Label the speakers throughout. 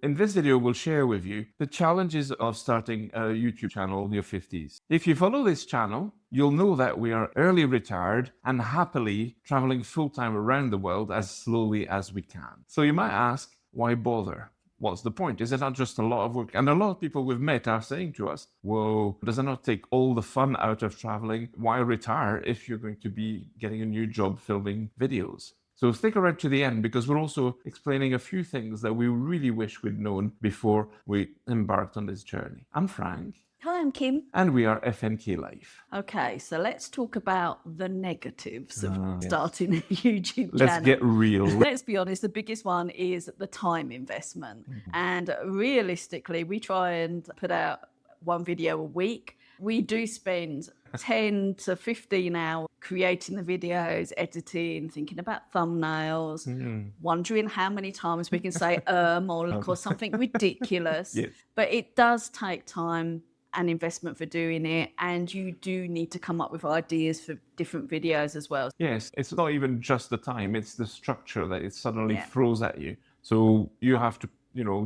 Speaker 1: In this video, we'll share with you the challenges of starting a YouTube channel in your 50s. If you follow this channel, you'll know that we are early retired and happily traveling full-time around the world as slowly as we can. So you might ask, why bother? What's the point? Is it not just a lot of work? And a lot of people we've met are saying to us, whoa, does it not take all the fun out of traveling? Why retire if you're going to be getting a new job filming videos? So stick around to the end because we're also explaining a few things that we really wish we'd known before we embarked on this journey. I'm Frank.
Speaker 2: Hi, I'm Kim.
Speaker 1: And we are FNK Life.
Speaker 2: Okay, so let's talk about the negatives of starting a YouTube channel.
Speaker 1: Let's get real.
Speaker 2: Let's be honest, the biggest one is the time investment. And realistically, we try and put out one video a week. We do spend 10 to 15 hours creating the videos, editing, thinking about thumbnails, wondering how many times we can say or something ridiculous.
Speaker 1: Yes.
Speaker 2: But it does take time and investment for doing it, and you do need to come up with ideas for different videos as well.
Speaker 1: Yes, it's not even just the time, it's the structure that it suddenly throws at you. So you have to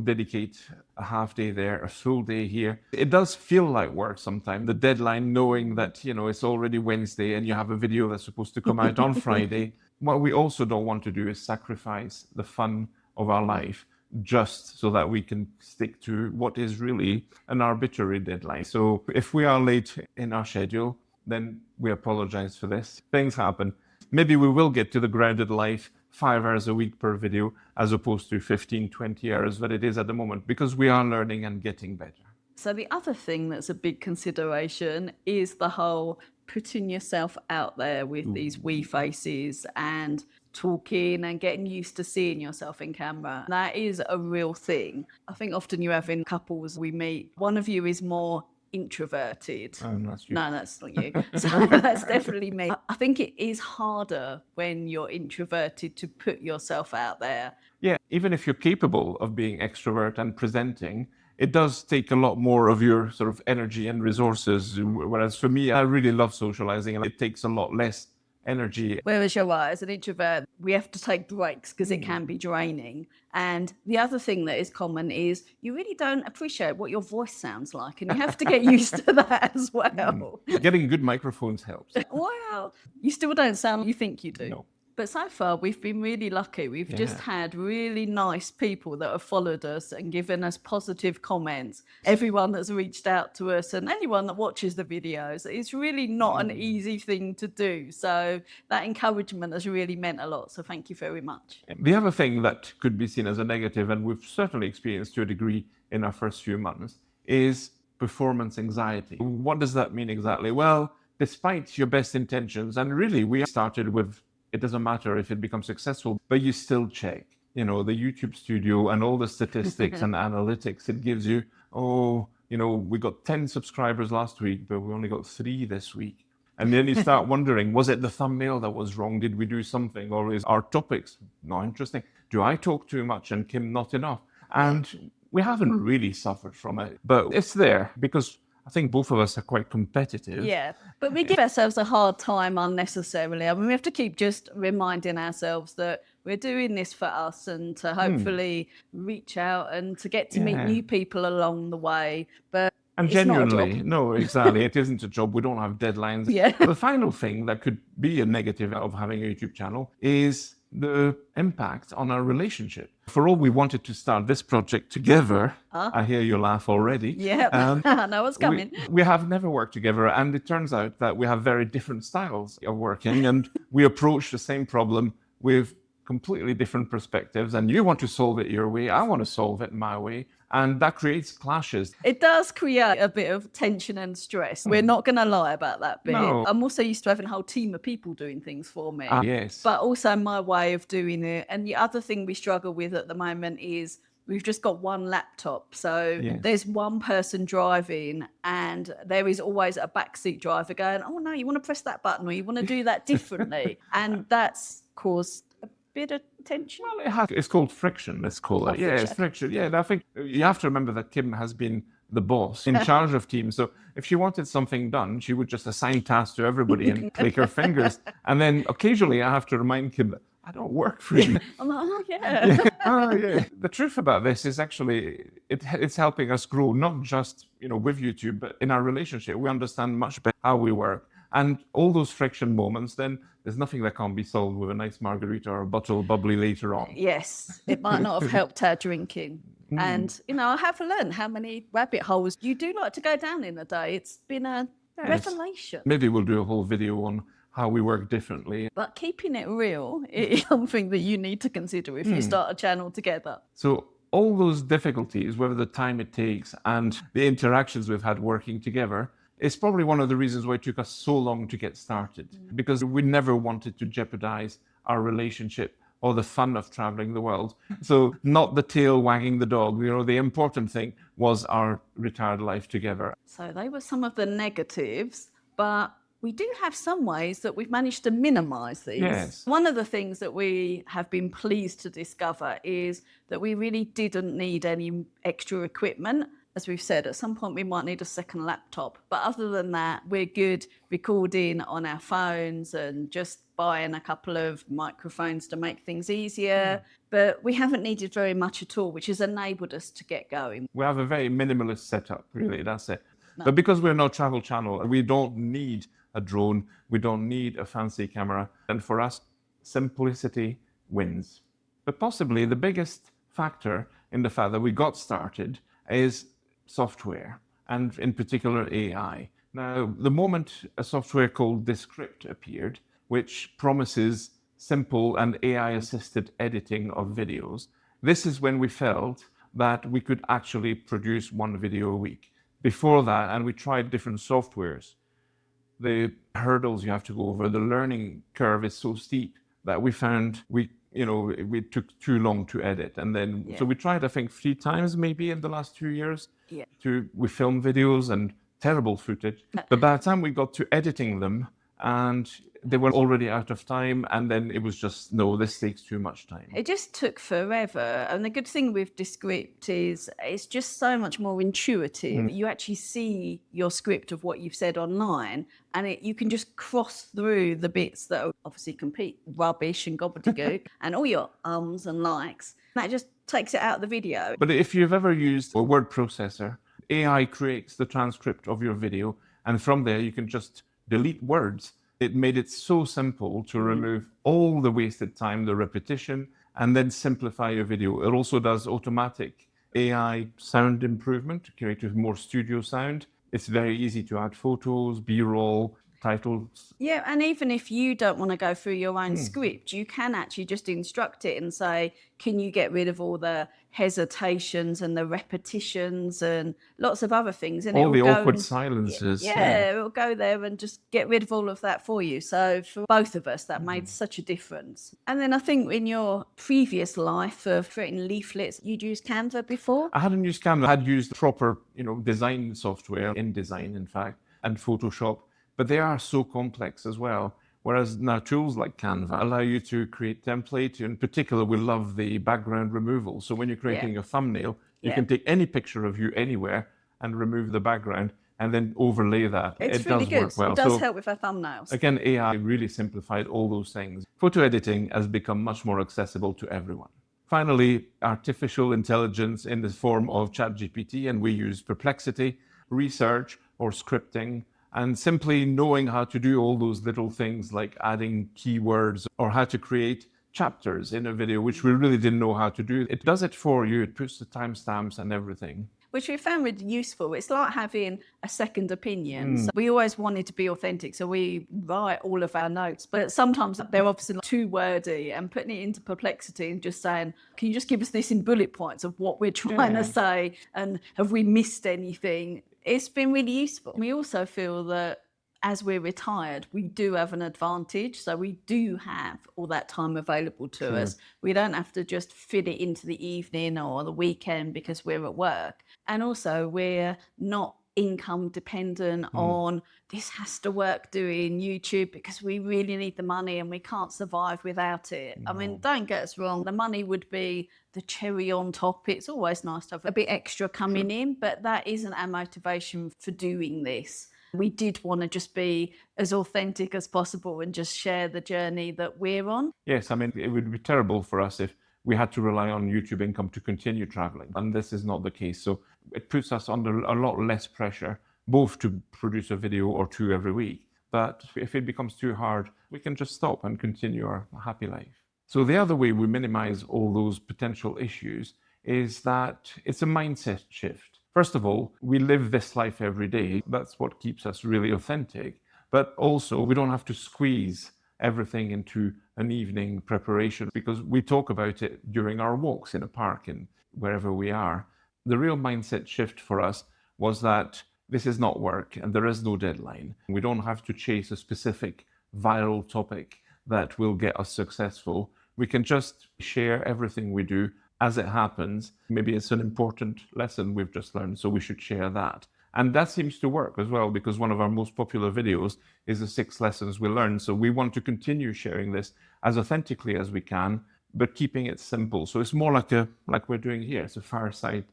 Speaker 1: dedicate a half day there, a full day here. It does feel like work sometimes. The deadline, knowing that, it's already Wednesday and you have a video that's supposed to come out on Friday. What we also don't want to do is sacrifice the fun of our life just so that we can stick to what is really an arbitrary deadline. So if we are late in our schedule, then we apologize for this. Things happen. Maybe we will get to the grounded life 5 hours a week per video, as opposed to 15, 20 hours that it is at the moment, because we are learning and getting better.
Speaker 2: So the other thing that's a big consideration is the whole putting yourself out there with these wee faces and talking and getting used to seeing yourself in camera. That is a real thing. I think often you have in couples we meet, one of you is more introverted.
Speaker 1: That's you.
Speaker 2: No, that's not you. So that's definitely me. I think it is harder when you're introverted to put yourself out there.
Speaker 1: Yeah, even if you're capable of being extrovert and presenting, it does take a lot more of your sort of energy and resources. Whereas for me, I really love socializing and it takes a lot less energy.
Speaker 2: Whereas you're right, as an introvert, we have to take breaks because it can be draining. And the other thing that is common is you really don't appreciate what your voice sounds like, and you have to get used to that as well.
Speaker 1: Getting good microphones helps.
Speaker 2: Wow, you still don't sound like you think you do.
Speaker 1: No.
Speaker 2: But so far, we've been really lucky. We've just had really nice people that have followed us and given us positive comments. Everyone that's reached out to us and anyone that watches the videos, it's really not an easy thing to do. So that encouragement has really meant a lot. So thank you very much.
Speaker 1: The other thing that could be seen as a negative, and we've certainly experienced to a degree in our first few months, is performance anxiety. What does that mean exactly? Well, despite your best intentions, and really we started with, it doesn't matter if it becomes successful, but you still check, the YouTube studio and all the statistics and analytics it gives you. We got 10 subscribers last week, but we only got 3 this week. And then you start wondering, was it the thumbnail that was wrong? Did we do something? Or is our topics not interesting? Do I talk too much and Kim not enough? And we haven't really suffered from it, but it's there because I think both of us are quite competitive.
Speaker 2: Yeah, but we give ourselves a hard time unnecessarily. I mean, we have to keep just reminding ourselves that we're doing this for us and to hopefully reach out and to get to meet new people along the way. But
Speaker 1: and
Speaker 2: it's
Speaker 1: genuinely,
Speaker 2: not a job.
Speaker 1: no, exactly. It isn't a job. We don't have deadlines.
Speaker 2: Yeah.
Speaker 1: The final thing that could be a negative of having a YouTube channel is the impact on our relationship. For all we wanted to start this project together, I hear you laugh already.
Speaker 2: Yeah, I know what's coming.
Speaker 1: We have never worked together, and it turns out that we have very different styles of working, and we approach the same problem with completely different perspectives, and you want to solve it your way, I want to solve it my way, and that creates clashes.
Speaker 2: It does create a bit of tension and stress. We're not going to lie about that bit.
Speaker 1: No.
Speaker 2: I'm also used to having a whole team of people doing things for me.
Speaker 1: Yes.
Speaker 2: But also my way of doing it. And the other thing we struggle with at the moment is we've just got one laptop. So there's one person driving and there is always a backseat driver going, oh no, you want to press that button or you want to do that differently. And that's caused a bit of tension.
Speaker 1: Well, it's called friction, let's call it. Yeah, it's friction. Yeah, and I think you have to remember that Kim has been the boss in charge of teams. So if she wanted something done, she would just assign tasks to everybody and click her fingers. And then occasionally I have to remind Kim that I don't work for you.
Speaker 2: I'm like, oh, yeah.
Speaker 1: Yeah. The truth about this is actually it's helping us grow, not just with YouTube, but in our relationship. We understand much better how we work, and all those friction moments. Then there's nothing that can't be solved with a nice margarita or a bottle of bubbly later on.
Speaker 2: Yes, it might not have helped our drinking. And, I have learned how many rabbit holes you do like to go down in a day. It's been a revelation.
Speaker 1: Maybe we'll do a whole video on how we work differently.
Speaker 2: But keeping it real is something that you need to consider if you start a channel together.
Speaker 1: So all those difficulties, whether the time it takes and the interactions we've had working together, is probably one of the reasons why it took us so long to get started, because we never wanted to jeopardize our relationship or the fun of traveling the world. So not the tail wagging the dog, the important thing was our retired life together.
Speaker 2: So they were some of the negatives, but we do have some ways that we've managed to minimize these.
Speaker 1: Yes.
Speaker 2: One of the things that we have been pleased to discover is that we really didn't need any extra equipment. As we've said, at some point we might need a second laptop. But other than that, we're good recording on our phones and just buying a couple of microphones to make things easier. But we haven't needed very much at all, which has enabled us to get going.
Speaker 1: We have a very minimalist setup, really, that's it. No. But because we're no travel channel, we don't need a drone, we don't need a fancy camera. And for us, simplicity wins. But possibly the biggest factor in the fact that we got started is software, and in particular AI. Now, the moment a software called Descript appeared, which promises simple and AI-assisted editing of videos, this is when we felt that we could actually produce one video a week. Before that, and we tried different softwares, the hurdles you have to go over, the learning curve is so steep that we found we took too long to edit. And then, so we tried, I think, 3 times maybe in the last 2 years. We filmed videos and terrible footage. But by the time we got to editing them, and they were already out of time, and then it was just, no, this takes too much time.
Speaker 2: It just took forever. And the good thing with Descript is it's just so much more intuitive. You actually see your script of what you've said online, and you can just cross through the bits that are obviously complete rubbish and gobbledygook and all your ums and likes. That just takes it out of the video.
Speaker 1: But if you've ever used a word processor, AI creates the transcript of your video, and from there you can just delete words. It made it so simple to remove all the wasted time, the repetition, and then simplify your video. It also does automatic AI sound improvement to create more studio sound. It's very easy to add photos, B-roll, titles.
Speaker 2: Yeah, and even if you don't want to go through your own script, you can actually just instruct it and say, can you get rid of all the hesitations and the repetitions and lots of other things? And
Speaker 1: all the awkward silences.
Speaker 2: Yeah, it'll go there and just get rid of all of that for you. So for both of us, that made such a difference. And then I think in your previous life of creating leaflets, you'd used Canva before?
Speaker 1: I hadn't used Canva. I had used proper, design software, InDesign, in fact, and Photoshop. But they are so complex as well. Whereas now tools like Canva allow you to create templates. In particular, we love the background removal. So when you're creating a thumbnail, you can take any picture of you anywhere and remove the background and then overlay that.
Speaker 2: It really
Speaker 1: does
Speaker 2: good.
Speaker 1: work well.
Speaker 2: It does help with our thumbnails.
Speaker 1: Again, AI really simplified all those things. Photo editing has become much more accessible to everyone. Finally, artificial intelligence in the form of ChatGPT, and we use Perplexity, research or scripting, and simply knowing how to do all those little things like adding keywords or how to create chapters in a video, which we really didn't know how to do. It does it for you. It puts the timestamps and everything.
Speaker 2: Which we found really useful. It's like having a second opinion. So we always wanted to be authentic, so we write all of our notes. But sometimes they're obviously too wordy, and putting it into Perplexity and just saying, can you just give us this in bullet points of what we're trying to say, and have we missed anything? It's been really useful. We also feel that as we're retired, we do have an advantage. So we do have all that time available to us. We don't have to just fit it into the evening or the weekend because we're at work. And also we're not income dependent on this has to work doing YouTube because we really need the money and we can't survive without it. I mean, don't get us wrong, the money would be the cherry on top. It's always nice to have a bit extra coming in, but that isn't our motivation for doing this. We did want to just be as authentic as possible and just share the journey that we're on.
Speaker 1: Yes, I mean, it would be terrible for us if we had to rely on YouTube income to continue traveling. And this is not the case. So it puts us under a lot less pressure, both to produce a video or two every week. But if it becomes too hard, we can just stop and continue our happy life. So the other way we minimize all those potential issues is that it's a mindset shift. First of all, we live this life every day. That's what keeps us really authentic. But also, we don't have to squeeze everything into an evening preparation because we talk about it during our walks in a park and wherever we are. The real mindset shift for us was that this is not work and there is no deadline. We don't have to chase a specific viral topic that will get us successful. We can just share everything we do as it happens. Maybe it's an important lesson we've just learned, so we should share that. And that seems to work as well, because one of our most popular videos is the 6 lessons we learned. So we want to continue sharing this as authentically as we can, but keeping it simple. So it's more like we're doing here. It's a fireside,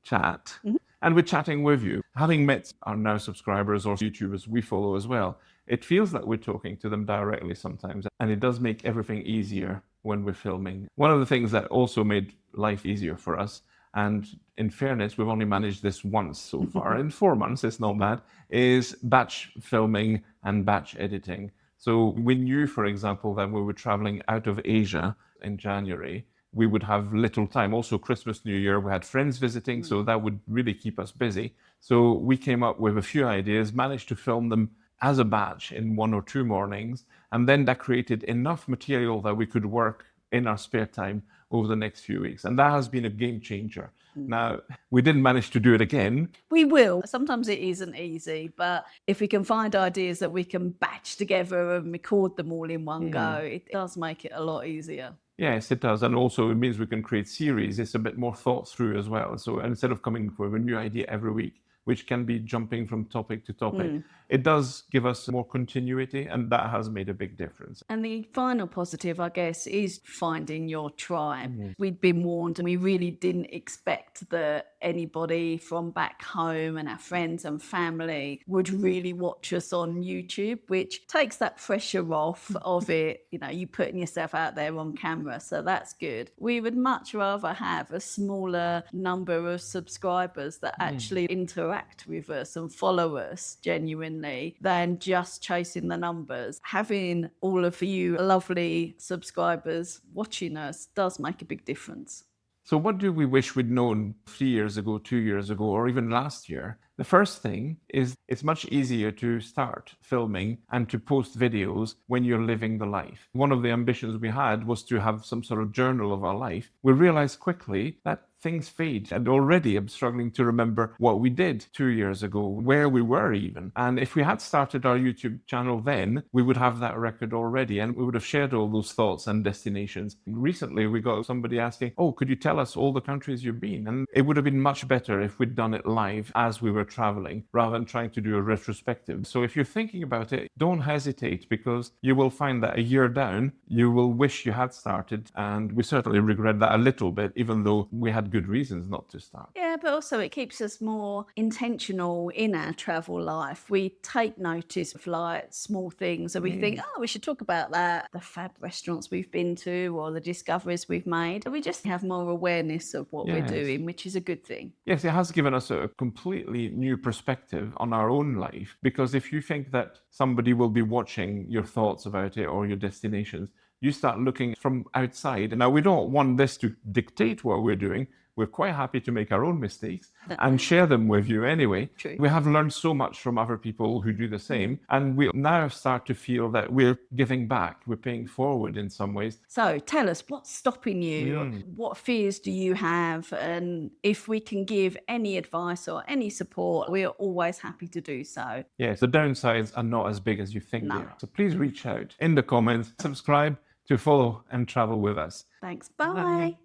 Speaker 1: chat. Mm-hmm. And we're chatting with you. Having met our now subscribers or YouTubers we follow as well, it feels like we're talking to them directly sometimes. And it does make everything easier when we're filming. One of the things that also made life easier for us, and in fairness, we've only managed this once so far, in 4 months, it's not bad, is batch filming and batch editing. So we knew, for example, that we were traveling out of Asia in January, we would have little time. Also Christmas, New Year, we had friends visiting, so that would really keep us busy. So we came up with a few ideas, managed to film them as a batch in 1 or 2 mornings, and then that created enough material that we could work in our spare time over the next few weeks. And that has been a game changer. Now, we didn't manage to do it again.
Speaker 2: We will. Sometimes it isn't easy, but if we can find ideas that we can batch together and record them all in one go, it does make it a lot easier.
Speaker 1: Yes, it does. And also it means we can create series. It's a bit more thought through as well. So instead of coming with a new idea every week, which can be jumping from topic to topic, it does give us more continuity, and that has made a big difference.
Speaker 2: And the final positive, I guess, is finding your tribe. We'd been warned and we really didn't expect that anybody from back home and our friends and family would really watch us on YouTube, which takes that pressure off of it, you putting yourself out there on camera. So that's good. We would much rather have a smaller number of subscribers that actually interact with us and follow us genuinely than just chasing the numbers. Having all of you lovely subscribers watching us does make a big difference.
Speaker 1: So what do we wish we'd known 3 years ago, 2 years ago, or even last year? The first thing is it's much easier to start filming and to post videos when you're living the life. One of the ambitions we had was to have some sort of journal of our life. We realized quickly that things fade, and already I'm struggling to remember what we did 2 years ago, where we were even. And if we had started our YouTube channel then, we would have that record already, and we would have shared all those thoughts and destinations. Recently, we got somebody asking, could you tell us all the countries you've been? And it would have been much better if we'd done it live as we were traveling, rather than trying to do a retrospective. So if you're thinking about it, don't hesitate, because you will find that a year down, you will wish you had started. And we certainly regret that a little bit, even though we had good reasons not to start.
Speaker 2: Yeah, but also it keeps us more intentional in our travel life. We take notice of small things, and we think, we should talk about that, the fab restaurants we've been to or the discoveries we've made. We just have more awareness of what we're doing, which is a good thing.
Speaker 1: Yes, it has given us a completely new perspective on our own life, because if you think that somebody will be watching your thoughts about it or your destinations, you start looking from outside. Now, we don't want this to dictate what we're doing. We're quite happy to make our own mistakes and share them with you anyway.
Speaker 2: True.
Speaker 1: We have learned so much from other people who do the same, and we now start to feel that we're giving back, we're paying forward in some ways.
Speaker 2: So tell us, what's stopping you? What fears do you have? And if we can give any advice or any support, we're always happy to do so.
Speaker 1: Yes, the downsides are not as big as you think they are. So please reach out in the comments, subscribe to follow and travel with us.
Speaker 2: Thanks. Bye.